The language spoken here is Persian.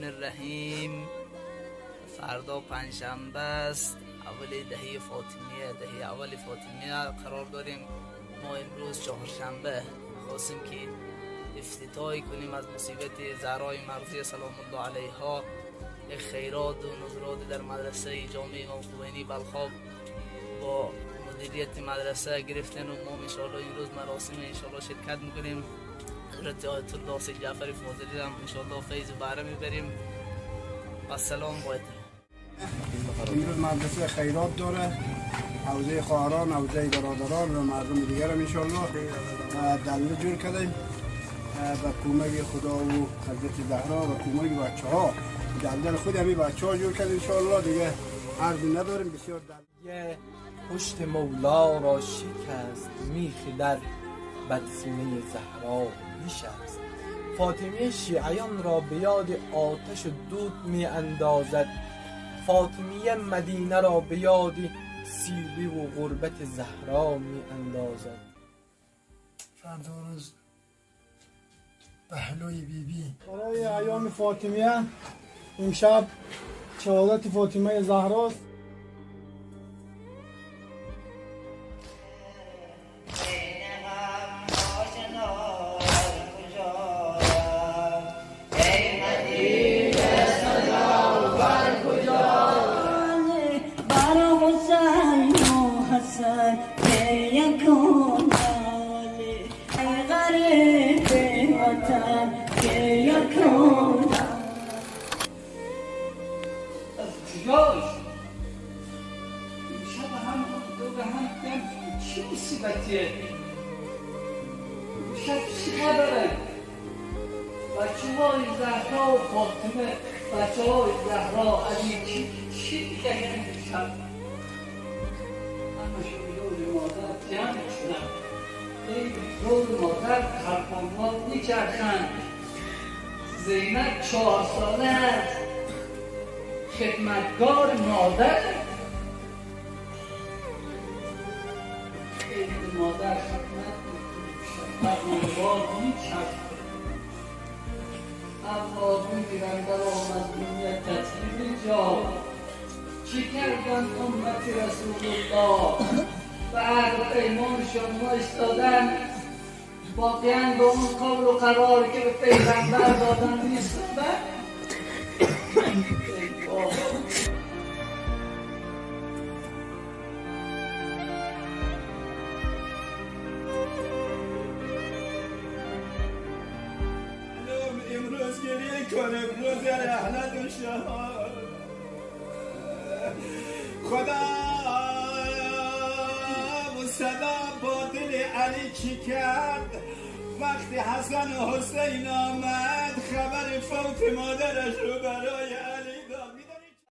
الرحمن الرحیم. فردا پنجشنبه است، اول دهه فاطمیه، دهه اول فاطمیه قرار داریم. ما امروز چهارشنبه خواستیم که افتتاحی کنیم از مصیبت زهرای مرضیه سلام الله علیها. خیرات و نظرات در مدرسه جامعه امام خمینی بلخاب با مدیریت مدرسه گرفتن و ما انشاءالله این روز مراسم انشاءالله شرکت میکنیم. حضرت آیت الله سید جعفر فاضلی هم انشاءالله فیض و بهره میبریم. و سلام باید. امروز مدرسه خیرات داره، حوزه خواهران، حوزه برادران و مردم دیگر هم انشاءالله دلله جور کردیم با کمک خدا و حضرت زهرا و کمک بچه ها. دلدل خود همین بچه ها جور کردیم انشاءالله، دیگه عرضی نداریم. بسیار یه پشت مولا را شکست، میخی در بدسینه زهرا نشست. فاطمیه شیعیان را به یاد آتش و دود می اندازد، فاطمیه مدینه را به یاد سیلی و غربت زهرا می اندازد. فردا روز پهلوی بیبی برای ایام فاطمیه امشب شهادت فاطمه زهراست. چی مصیبتیه؟ شب چی خبره؟ بچه های زهرا و فاطمه، بچه های زهرا علی چی میگن شب؟ همه شما مادر جمع شدن، ای دور مادر خرپانها میچرخن. زینب 4 ساله است، خدمتگار مادر. مادر خدمت میکنه، بار میچرخه، اما میگیرن در مظلومیت تطهیر جا. چی کردن امت رسول الله؟ بعد پیمانشان ما استادن، واقعا به اون قول و قراری که به پیغمبر دادن نیستن. امروز گریه کنم، روز رحلت و شهاد. خدا و صدا با دل علی چی کرد وقتی حسن و حسین آمد، خبر فوت مادرش رو برای